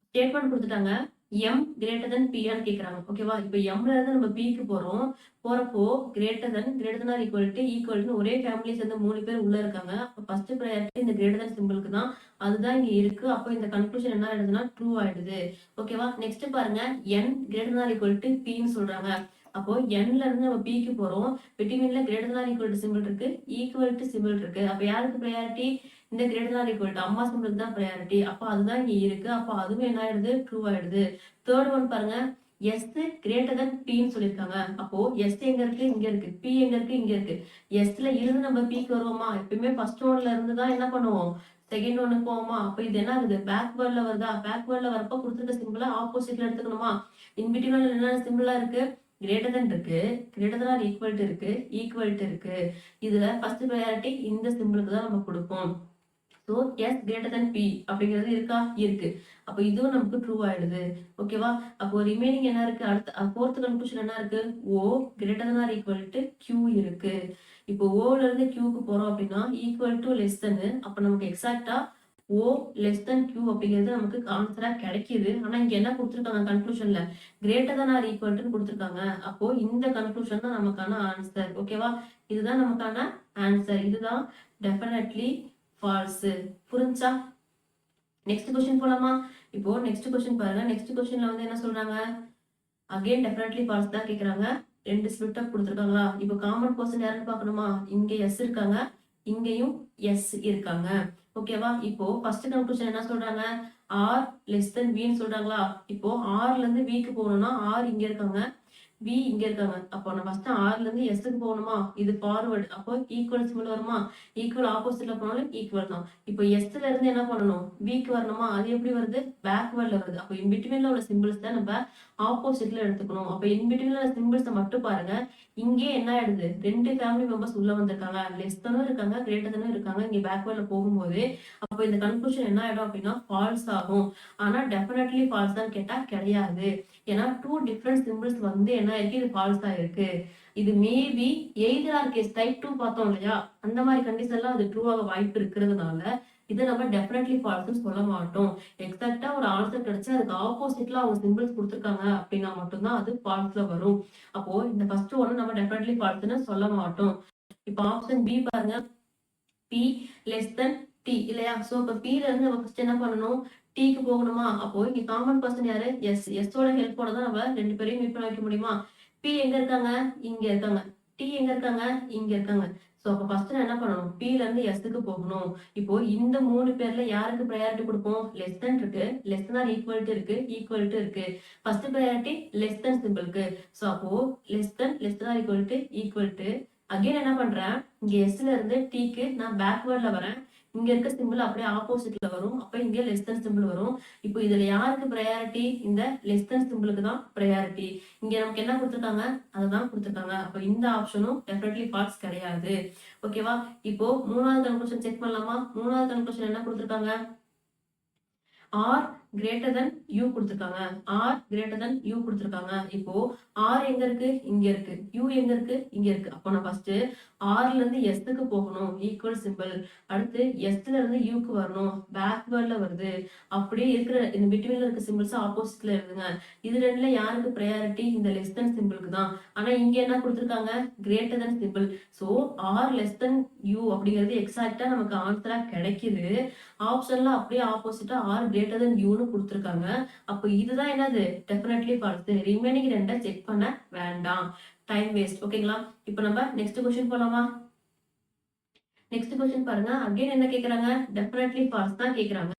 ஸ்டேட்மெண்ட் கொடுத்துட்டாங்க, எம் கிரேட்டர் தென் பியான்னு கேட்கறாங்க. ஓகேவா? இப்போ எம்ல இருந்து நம்ம பிக்கு போறப்போ greater than or equal to ஒரே ஃபேமிலி சேர்ந்து 3 பேர் உள்ள இருக்காங்க. ஃபர்ஸ்ட் ப்ரையாரிட்டி இந்த கிரேட்டர் தென் சிம்பிளுக்கு தான், அதுதான் இங்க இருக்கு. அப்போ இந்த கன்க்ளூஷன் என்ன ஆயிடுதுன்னா ட்ரூ ஆயிடுது. ஓகேவா? நெக்ஸ்ட் பாருங்க, N greater than or equal to பின்னு சொல்றாங்க. அப்போ என்ல இருந்து நம்ம பிக்கு போறோம், பிட்வீன்ல greater than or equal to simple இருக்கு, ஈக்குவல் டு சிம்பிள் இருக்கு. அப்ப யாருக்கு ப்ரையாரிட்டி, இந்த கிரேட்டர் தான் ஈக்குவல் டு அம்மா சிம்பிளுக்கு தான் ப்ரையாரிட்டி. அப்போ அதுதான் இங்க இருக்கு. அப்போ அதுவும் என்ன ஆயிடுது, ட்ரூ ஆயிடுது. தேர்ட் ஒன் பாருங்க, எஸ் கிரேட்டர் தென் பின்னு சொல்லியிருக்காங்க. அப்போ எஸ் எங்க இருக்கு, இங்க இருக்கு, பி எங்க இருக்கு, இங்க இருக்கு. எஸ்ல இருந்து நம்ம பிக்கு வருவோமா, எப்பயுமே ஃபர்ஸ்ட் ஒன்ல இருந்து தான் என்ன பண்ணுவோம், செகண்ட் ஒன்னுக்கு போவோமா. அப்ப இது என்ன ஆகுது, பேக்வேர்ட்ல வருதா, பேக்வேர்ட்ல வரப்ப கொடுத்துருக்க சிம்பிளா ஆப்போசிட்ல எடுத்துக்கணுமா. இன்பிட்வீன் என்ன சிம்பிளா இருக்கு, கிரேட்டர் தென் இருக்கு, greater than or equal to இருக்கு, ஈக்குவல் டு இருக்கு. இதுல ஃபர்ஸ்ட் ப்ரையாரிட்டி இந்த சிம்பிளுக்கு தான் நம்ம கொடுப்போம். So S greater than B அப்படிங்கிறது இருக்கா இருக்கு. அப்போ இதுவும் நமக்கு ட்ரூ ஆயிடுது. ஓகேவா? அப்போ ரிமைனிங் என்ன இருக்கு? அடுத்த ஃபோர்த் கன்க்ளூஷன் என்ன இருக்கு? O greater than or equal to Q இருக்கு. இப்போ ஓல இருந்து கியூக்கு போறோம் அப்படின்னா ஈக்குவல் டு லெஸ் தென், அப்போ நமக்கு எக்ஸாக்டா ஓ லெஸ் தென் கியூ அப்படிங்கிறது நமக்கு ஆன்சரா கிடைக்குது. ஆனா இங்க என்ன கொடுத்துருக்காங்க கன்க்ளூஷன்ல? Greater than or equal to கொடுத்துருக்காங்க. அப்போ இந்த கன்க்ளூஷன் தான் நமக்கான ஆன்சர். ஓகேவா? இதுதான் நமக்கான ஆன்சர். இதுதான் டெஃபினெட்லி ஃபால்ஸ். புரிஞ்சா? நெக்ஸ்ட் கொஸ்டின் போலாமா? இப்போ நெக்ஸ்ட் கொஸ்டின் பாருங்க. நெக்ஸ்ட் கொஸ்டின்ல வந்து என்ன சொல்றாங்க? அகைன் டெஃபினெட்லி ஃபால்ஸ் தான் கேக்குறாங்க. 2 ஸ்பிளிட் அப் கொடுத்துருக்காங்களா? இப்போ காமன் பர்சன் யாருன்னு பார்க்கணுமா? இங்க எஸ் இருக்காங்க, இங்கேயும் எஸ் இருக்காங்க. ஓகேவா? இப்போ ஃபர்ஸ்ட் கன்க்ளூஷன் என்ன சொல்றாங்க? ஆர் லெஸ் தென் வின்னு சொல்றாங்களா? இப்போ ஆர்ல இருந்து விக்கு போகணும்னா ஆர் இங்க இருக்காங்க, வி இங்க இருக்காங்க. அப்போ நான் ஃபர்ஸ்ட் ஆர்ல இருந்து எஸ்க்கு போகணுமா? இது ஃபார்வர்ட். அப்போ ஈக்குவல் சிம்பிள் வருமா? ஈக்குவல் ஆப்போசிட்ல போனாலும் ஈக்குவல் தான். இப்போ எஸ்ல இருந்து என்ன பண்ணணும்? விக்கு வரணுமா? அது எப்படி வருது? பேக்வேர்ட்ல வருது. அப்போ இன் பிட்வீன்ல உள்ள சிம்பிள்ஸ் தான் நம்ம ஆப்போசிட்ல எடுத்துக்கணும். அப்போ இன் பிட்வீன்ல உள்ள சிம்பிள்ஸை மட்டும் பாருங்க. இங்கே என்ன ஆயிடுது? 2 ஃபேமிலி மெம்பர்ஸ் உள்ள வந்திருக்காங்க. லெஸ் தனும் இருக்காங்க, கிரேட்டர் தனும் இருக்காங்க. இங்க பேக்வேர்ட்ல போகும்போது அப்போ இந்த கன்க்ளூஷன் என்ன ஆயிடும் அப்படின்னா ஃபால்ஸ் ஆகும். ஆனா டெஃபினெட்லி ஃபால்ஸ் தான் கேட்டா கிடையாது. ஏன்னா 2 டிஃப்ரெண்ட் சிம்பிள்ஸ் வந்து என்ன ஆயிருக்கு? இது ஃபால்ஸா இருக்கு. இது maybe either or case type 2 பார்த்தோம் இல்லையா? அந்த மாதிரி கண்டிஷன்ல அது ட்ரூ ஆக வாய்ப்பு இருக்கிறதுனால இதை நம்ம டெஃபினெட்லி ஃபால்ஸ்னு சொல்ல மாட்டோம். எக்ஸாக்டா ஒரு ஆன்சர் கிடைச்சு அதுக்கு ஆப்போசிட்ல அவங்க சிம்பிள்ஸ் கொடுத்துருக்காங்க அப்படின்னா மட்டும்தான் அது ஃபால்ஸ்ல வரும். அப்போ இந்த ஃபர்ஸ்ட் ஒன்னு நம்ம டெஃபினெட்லி ஃபால்ஸ்னு சொல்ல மாட்டோம். இப்போ ஆப்ஷன் பி பாருங்க. பி லெஸ் தென் டி இல்லையா? சோ இப்போ பில இருந்து நம்ம ஃபர்ஸ்ட் என்ன பண்ணணும்? டீக்கு போகணுமா? அப்போ இங்க காமன் பர்சன் யாரு? எஸ். எஸ்ஸோட ஹெல்ப்போட தான் நம்ம 2 பேரையும் மீட் பண்ண வைக்க முடியுமா? பி எங்க இருக்காங்க? இங்க இருக்காங்க. டி எங்க இருக்காங்க? இங்க இருக்காங்க. சோ அப்ப ஃபர்ஸ்ட் நான் என்ன பண்ணணும்? பில இருந்து எஸ்க்கு போகணும். இப்போ இந்த 3 பேர்ல யாருக்கு ப்ரையாரிட்டி கொடுப்போம்? லெஸ் தென் இருக்கு, less than or equal to இருக்கு, ஈக்குவல் டு இருக்கு. ஃபர்ஸ்ட் ப்ரையாரிட்டி லெஸ் தென் சிம்பிளுக்கு. சோ அப்போ less than or equal to, equal to. Again என்ன பண்றேன்? இங்க எஸ்ல இருந்து டீக்கு நான் பேக்வேர்ட்ல வரேன். இங்க இருக்க சிம்பிள் அப்படியே ஆப்போசிட்ல வரும். அப்ப இங்க லெஸ் தென் சிம்பிள் வரும். இப்போ இதுல யாருக்கு ப்ரையாரிட்டி? இந்த லெஸ் தென் சிம்பிளுக்கு தான் ப்ரையாரிட்டி. இங்க நமக்கு என்ன கொடுத்துருக்காங்க? அதுதான் கொடுத்துருக்காங்க. அப்ப இந்த ஆப்ஷனும் டெஃபினெட்லி ஃபால்ஸ் கிடையாது. ஓகேவா? இப்போ மூணாவது கன்க்ளூஷன் செக் பண்ணலாமா? மூணாவது கன்க்ளூஷன் என்ன கொடுத்துருக்காங்க? ஆர் கிரேட்டர் தென் யூ கொடுத்துருக்காங்க. ஆர் கிரேட்டர் தென் யூ கொடுத்துருக்காங்க. இப்போ ஆர் எங்க இருக்கு? இங்க இருக்கு. யூ எங்க இருக்கு? இங்க இருக்கு. அப்போ நான் ஃபர்ஸ்ட் ஆர்ல இருந்து எஸ்க்கு போகணும், ஈக்குவல் சிம்பிள். அடுத்து எஸ்ல இருந்து யூக்கு வரணும், பேக்வேர்ட்ல வருது. அப்படியே இருக்கிற இந்த பிட்வீன்ல இருக்க சிம்பிள்ஸ் ஆப்போசிட்ல எழுதுங்க. இது ரெண்டுல யாருக்கு ப்ரையாரிட்டி? இந்த லெஸ் தென் சிம்பிளுக்கு தான். ஆனா இங்க என்ன கொடுத்துருக்காங்க? Greater than symbol. So R less than U அப்படிங்கிறது எக்ஸாக்டா நமக்கு ஆன்சரா கிடைக்குது. ஆப்ஷன்ல அப்படியே ஆப்போசிட்டா ஆர் கிரேட்டர் தென் யூன்னு கொடுத்துருக்காங்க. அப்போ இதுதான் என்னது? Definitely false. ரிமைனிங் ரெண்டை செக் பண்ண வேண்டாம், டைம் வேஸ்ட். ஓகேங்களா? இப்போ நம்ம நெக்ஸ்ட் கொஸ்டின் போலாமா? நெக்ஸ்ட் கொஸ்டின் பாருங்க. அகைன் என்ன கேக்குறாங்க? டெஃபினெட்லி ஃபால்ஸ் தான் கேக்குறாங்க.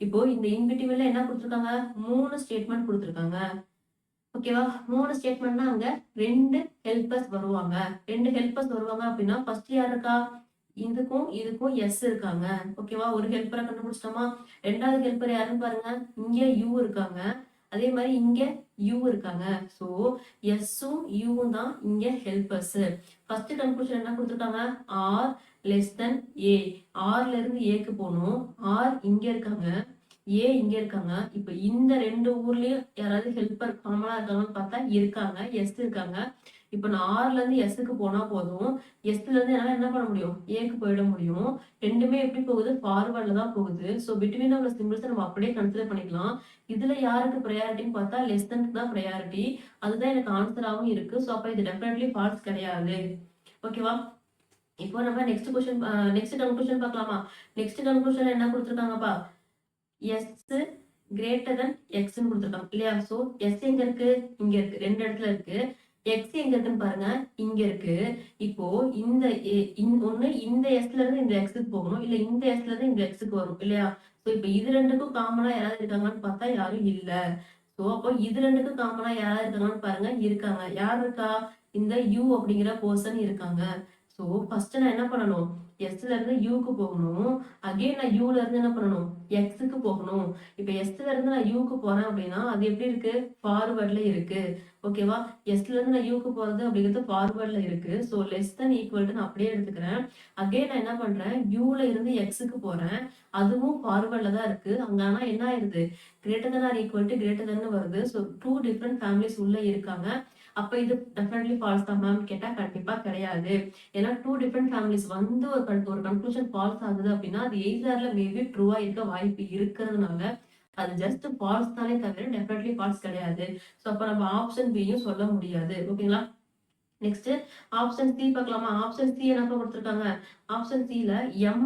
இப்போ இந்த இன்பிட்வீன்ல என்ன கொடுத்துருக்காங்க? 3 ஸ்டேட்மெண்ட் கொடுத்துருக்காங்க. ஓகேவா? 3 ஸ்டேட்மெண்ட்னா அங்க 2 ஹெல்பர்ஸ் வருவாங்க. 2 ஹெல்பர்ஸ் வருவாங்க அப்படின்னா ஃபர்ஸ்ட் யார் இருக்கா? இதுக்கும் இதுக்கும் எஸ் இருக்காங்க. ஓகேவா? ஒரு ஹெல்ப்பரை கண்டுபிடிச்சிட்டோமா? ரெண்டாவது ஹெல்ப்பர் யாருன்னு பாருங்க. இங்க யூ இருக்காங்க, அதே மாதிரி இங்க யூ இருக்காங்க. சோ எஸ்ஸும் யூவும் தான் இங்க ஹெல்பர்ஸ். ஃபர்ஸ்ட் கன்க்ளூஷன் என்ன கொடுத்துருக்காங்க? ஆர் லெஸ் தென் ஏ. ஆர்ல இருந்து ஏக்கு போகணும். ஆர் இங்க இருக்காங்க, ஏ இங்க இருக்காங்க. இப்ப இந்த 2 ஊர்லயும் யாராவது ஹெல்ப்பர் காமனா இருக்காங்கன்னு பார்த்தா இருக்காங்க, எஸ் இருக்காங்க. இப்ப நான் ஆர்ல இருந்து எஸ்க்கு போனா போதும். எஸ்ல இருந்து என்னால என்ன பண்ண முடியும்? ஏக்கு போயிட முடியும். ரெண்டுமே எப்படி போகுது? ஃபார்வர்ட்ல தான் போகுது. சோ பிட்வீன் உள்ள சிம்பிள்ஸ் நம்ம அப்படியே கன்சிடர் பண்ணிக்கலாம். இதுல யாருக்கு ப்ரையாரிட்டின்னு பார்த்தா லெஸ் தென்க்கு தான் ப்ரையாரிட்டி. அதுதான் எனக்கு ஆன்சராகவும் இருக்கு. சோ அப்ப இது டெஃபினெட்லி ஃபால்ஸ் கிடையாது. ஓகேவா? இப்போ நம்ம நெக்ஸ்ட் கொஸ்டின், நெக்ஸ்ட் கன்க்ளூஷன் பார்க்கலாமா? நெக்ஸ்ட் கன்க்ளூஷன் என்ன கொடுத்துருக்காங்கப்பா? எஸ் கிரேட்டர் தென் எக்ஸ்ன்னு கொடுத்துருக்காங்க இல்லையா? சோ எஸ் எங்க இருக்கு? இங்க இருக்கு, 2 இடத்துல இருக்கு. எக்ஸ் எங்க இருக்குன்னு பாருங்க, இங்க இருக்கு. இப்போ இந்த ஒண்ணு இந்த எஸ்ல இருந்து இந்த எக்ஸுக்கு போகணும், இல்ல இந்த எஸ்ல இருந்து இந்த எக்ஸுக்கு வரும் இல்லையா? சோ இப்ப இது ரெண்டுக்கும் காமனா யாராவது இருக்காங்கன்னு பார்த்தா யாரும் இல்ல. சோ அப்போ இது ரெண்டுக்கும் காமனா யாராவது இருக்காங்கன்னு பாருங்க, இருக்காங்க. யார் இருக்கா? இந்த யூ அப்படிங்கிற பர்சன் இருக்காங்க. சோ ஃபர்ஸ்ட் நான் என்ன பண்ணணும்? எஸ்ல இருந்து யூக்கு போகணும். அகைன் நான் யூல இருந்து என்ன பண்ணணும், எக்ஸுக்கு போகணும். இப்ப எஸ்ல இருந்து நான் யூக்கு போறேன் அப்படின்னா அது எப்படி இருக்கு, ஃபார்வர்ட்ல இருக்கு. ஓகேவா, எஸ்ல இருந்து நான் யூக்கு போறது அப்படிங்கிறது ஃபார்வர்ட்ல இருக்கு. So less then equal to நான் அப்படியே எடுத்துக்கிறேன். அகைன் நான் என்ன பண்றேன், யூல இருந்து எக்ஸுக்கு போறேன். அதுவும் ஃபார்வர்ட்ல தான் இருக்கு. அங்க ஆனா என்ன ஆயிருது, greater than or equal to greater than வருது. ஸோ 2 டிஃப்ரெண்ட் ஃபேமிலிஸ் உள்ள இருக்காங்க. அப்ப இது டெஃபினெட்லி ஃபால்ஸ் தான் மேம் கேட்டா கண்டிப்பா கிடையாது. ஏன்னா 2 டிஃப்ரெண்ட் ஃபேமிலிஸ் வந்து ஒரு கன்க்ளூஷன் ஃபால்ஸ் ஆகுது அப்படின்னா அது எய்தர்ல மேபி ட்ரூவா இருக்க வாய்ப்பு இருக்கிறதுனால அது ஜஸ்ட் ஃபால்ஸ் தானே தவிர டெஃபினெட்லி ஃபால்ஸ் கிடையாது. ஸோ அப்ப நம்ம ஆப்ஷன் பியும் சொல்ல முடியாது. ஓகேங்களா, நெக்ஸ்ட் ஆப்ஷன் சி பார்க்கலாமா. ஆப்ஷன் சி என்ன கொடுத்துருக்காங்க, ஆப்ஷன் சில எம்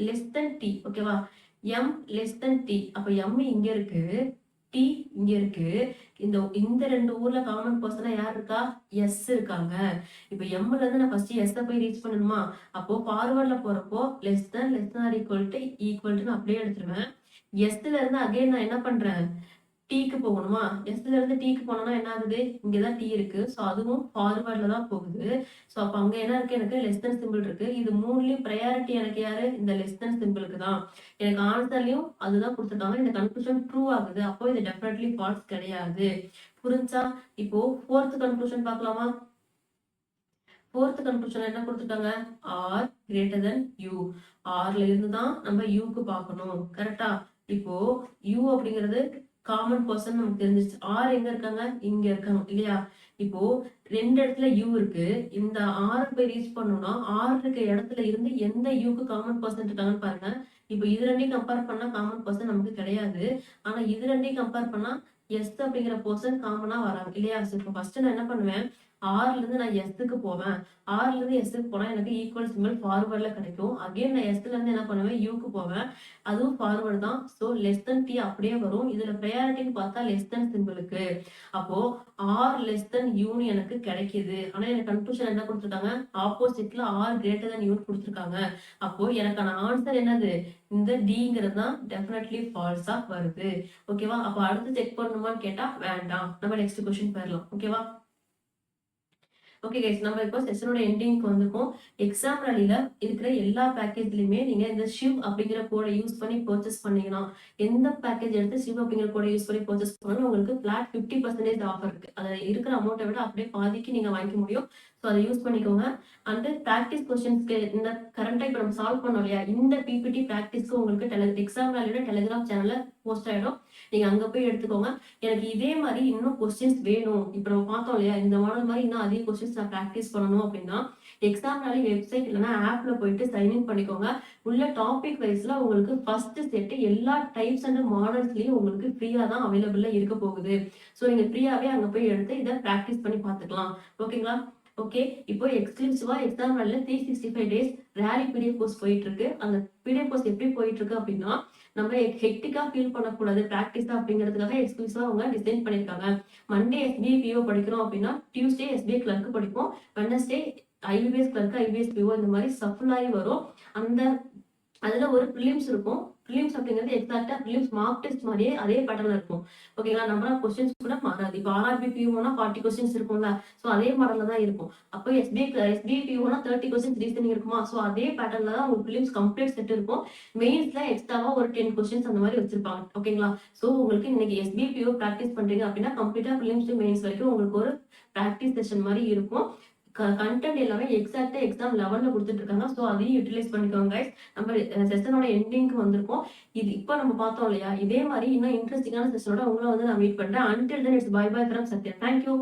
லெஸ் தென் டி. ஓகேவா, எம் லெஸ் தென் டி. அப்ப எம் இங்க இருக்கு, டி இங்க இருக்கு. இந்த ரெண்டு ஊர்ல காமன் பர்சனா யார் இருக்கா, எஸ் இருக்காங்க. இப்ப எம்ல இருந்து நான் ஃபர்ஸ்ட் எஸ் போய் ரீச் பண்ணணுமா, அப்போ ஃபார்வர்ட்ல போறப்போ less than or equal to நான் அப்படியே எடுத்துருவேன். எஸ்ல இருந்து அகைன் நான் என்ன பண்றேன், டீக்கு போகணுமா. எஸ்ல இருந்து டீக்கு போனோம்னா என்ன ஆகுது, இங்கதான் டீ இருக்கு. ஸோ அதுவும் ஃபார்வர்ட்ல தான் போகுது. ஸோ அப்ப அங்க என்ன இருக்கு, எனக்கு லெஸ் தென் சிம்பிள் இருக்கு. இது மூணுலயும் ப்ரையாரிட்டி எனக்கு யாரு, இந்த லெஸ் தென் சிம்பிளுக்கு தான். எனக்கு ஆன்சர்லயும் அதுதான் கொடுத்துருக்காங்க. இந்த கன்க்ளூஷன் ட்ரூ ஆகுது. அப்போ இது டெஃபினெட்லி ஃபால்ஸ் கிடையாது. புரிஞ்சா. இப்போ ஃபோர்த் கன்க்ளூஷன் பார்க்கலாமா. ஃபோர்த் கன்க்ளூஷன் என்ன கொடுத்துருக்காங்க, ஆர் கிரேட்டர் தென் யூ. ஆர்ல இருந்து தான் நம்ம யூக்கு பார்க்கணும். கரெக்டா. இப்போ யூ அப்படிங்கிறது காமன் பர்சன் நமக்கு தெரிஞ்சிச்சு. ஆர் எங்க இருக்காங்க, இங்க இருக்காங்க இல்லையா. இப்போ ரெண்டு இடத்துல யூ இருக்கு. இந்த ஆர் போய் ரீச் பண்ணணும்னா ஆர் இருக்க இடத்துல இருந்து எந்த யூக்கு காமன் பர்சன் இருக்காங்கன்னு பாருங்க. இப்போ இது ரெண்டையும் கம்பேர் பண்ணா காமன் பர்சன் நமக்கு கிடையாது. ஆனா இது ரெண்டையும் கம்பேர் பண்ணா எஸ் அப்படிங்கிற பர்சன் காமனா வராங்க இல்லையா. இப்போ ஃபர்ஸ்ட் நான் என்ன பண்ணுவேன், ஆர்ல இருந்து நான் எஸ்க்கு போவேன். ஆர்ல இருந்து எஸ்க்கு போனா எனக்கு ஈக்குவல் சிம்பிள் ஃபார்வர்ட்ல கிடைக்கும். அகைன் நான் எஸ்ல இருந்து என்ன பண்ணுவேன், யூக்கு போவேன். அதுவும் ஃபார்வர்ட் தான். ஸோ லெஸ் தென் டி அப்படியே வரும். இதுல ப்ரையாரிட்டின்னு பார்த்தா லெஸ் தென் சிம்பிளுக்கு. அப்போ ஆர் லெஸ் தென் யூன்னு எனக்கு கிடைக்குது. ஆனா எனக்கு கன்க்ளூஷன் என்ன கொடுத்துருக்காங்க, ஆப்போசிட்ல ஆர் கிரேட்டர் தென் யூன்னு கொடுத்துருக்காங்க. அப்போ எனக்கான ஆன்சர் என்னது, இந்த டிங்கிறது தான் டெஃபினெட்லி ஃபால்ஸா வருது. ஓகேவா. அப்போ அடுத்து செக் பண்ணணுமான்னு கேட்டா வேண்டாம். நம்ம நெக்ஸ்ட் கொஸ்டின் போயிடலாம். ஓகேவா. ஓகே கைஸ், நம்ம இப்போ செஷனோட எண்டிங்க்கு வந்திருக்கோம். எக்ஸாம் ரேலியில இருக்கிற எல்லா பேக்கேஜ்லயுமே நீங்க இந்த ஷிவ் அப்படிங்கிற கோடை யூஸ் பண்ணி பர்ச்சேஸ் பண்ணீங்கன்னா, எந்த பேக்கேஜ் எடுத்து ஷிவ் அப்படிங்கிற கோடை யூஸ் பண்ணி பர்ச்சேஸ் பண்ணாலும் உங்களுக்கு ஃபிளாட் 50% ஆஃபர் இருக்கு. அதுல இருக்கிற அமௌண்ட்டை விட அப்படியே பாதிக்கு நீங்க வாங்கிக்க முடியும். ஸோ அதை யூஸ் பண்ணிக்கோங்க. அண்ட் ப்ராக்டிஸ் கொஸ்டின்ஸ்க்கு இந்த கரண்டா இப்போ நம்ம சால்வ் பண்ணோம் இல்லையா, இந்த பிபிடி ப்ராக்டிஸ்க்கு உங்களுக்கு எக்ஸாம் ரேலியோட டெலிகிராம் சேனல்ல போஸ்ட் ஆயிடும். நீங்க அங்க போய் எடுத்துக்கோங்க. எனக்கு இதே மாதிரி இன்னும் கொஸ்டின்ஸ் வேணும், இப்போ நம்ம பார்த்தோம் இல்லையா, இந்த மாடல் மாதிரி இன்னும் அதிக கொஸ்டின்ஸ் நான் ப்ராக்டிஸ் பண்ணணும் அப்படின்னா எக்ஸாம் ரேலி வெப்சைட் இல்லைன்னா ஆப்ல போயிட்டு சைன்இன் பண்ணிக்கோங்க. உள்ள டாபிக் வைஸ்ல உங்களுக்கு ஃபர்ஸ்ட் செட் எல்லா டைப்ஸ் அண்ட் மாடல்ஸ்லயும் உங்களுக்கு ஃப்ரீயா தான் அவைலபிளா இருக்க போகுது. ஸோ நீங்க ஃப்ரீயாவே அங்க போய் எடுத்து இதை ப்ராக்டிஸ் பண்ணி பார்த்துக்கலாம். ஓகேங்களா. ஓகே, இப்போ எக்ஸ்க்ளூசிவா எக்ஸாம் ரேலில 365 டேஸ் ரேலி பிடிஎஃப் கோர்ஸ் போயிட்டு இருக்கு. அந்த பிடிஎஃப் கோர்ஸ் எப்படி போயிட்டு இருக்கு அப்படின்னா, நம்ம ஹெக்டிக்கா ஃபீல் பண்ணக்கூடாது ப்ராக்டிஸா அப்படிங்கிறதுக்காக எக்ஸ்க்ளூசிவா அவங்க டிசைன் பண்ணிருக்காங்க. மண்டே எஸ்பிஐ பிஓ படிக்கிறோம் அப்படின்னா டியூஸ்டே எஸ்பிஐ கிளர்க் படிப்போம். Wednesday IBPS clerk IBPS PO இந்த மாதிரி சஃபுல்லாகி வரும். அந்த அதுல ஒரு ப்ரிலிம்ஸ் இருக்கும். ப்ரிலிம்ஸ் அப்படிங்கிறது எக்ஸாக்டா ப்ரிலிம்ஸ் மார்க் டெஸ்ட் மாதிரியே அதே பேட்டர்ல இருக்கும். ஓகேங்களா. நம்பர் ஆஃப் கொஸ்டின்ஸ் கூட மாறாது. இப்போ ஆர்ஆர்பி பிஓனா 40 கொஸ்டின்ஸ் இருக்கும்ல, ஸோ அதே மாடல்ல தான் இருக்கும். அப்போ எஸ்பிஐ பிஓனா 30 கொஸ்டின்ஸ் ரீசனிங் இருக்குமா, ஸோ அதே பேட்டர்ல தான் உங்களுக்கு ப்ரிலிம்ஸ் கம்ப்ளீட் செட் இருக்கும். மெயின்ஸ்ல எக்ஸ்ட்ராவா ஒரு 10 கொஸ்டின்ஸ் அந்த மாதிரி வச்சிருப்பாங்க. ஓகேங்களா. ஸோ உங்களுக்கு இன்னைக்கு எஸ்பிஐ பிஓ ப்ராக்டிஸ் பண்றீங்க அப்படின்னா கம்ப்ளீட்டா ப்ரிலிம்ஸ் மெயின்ஸ் வரைக்கும் உங்களுக்கு ஒரு ப்ராக்டிஸ் செஷன் மாதிரி இருக்கும். கண்டென்ட் எல்லாமே எக்ஸாக்டா எக்ஸாம் லெவல்ல கொடுத்துட்டு இருக்காங்க. ஸோ அதையும் யூட்டிலைஸ் பண்ணிக்கோங்க கைஸ். நம்ம செஷனோட எண்டிங்க்கு வந்திருக்கோம். இது இப்போ நம்ம பார்த்தோம் இல்லையா, இதே மாதிரி இன்னும் இன்ட்ரெஸ்டிங்கான செஷனோட உங்களை வந்து நான் மீட் பண்றேன். Until then it's by by from Sathya. Thank you.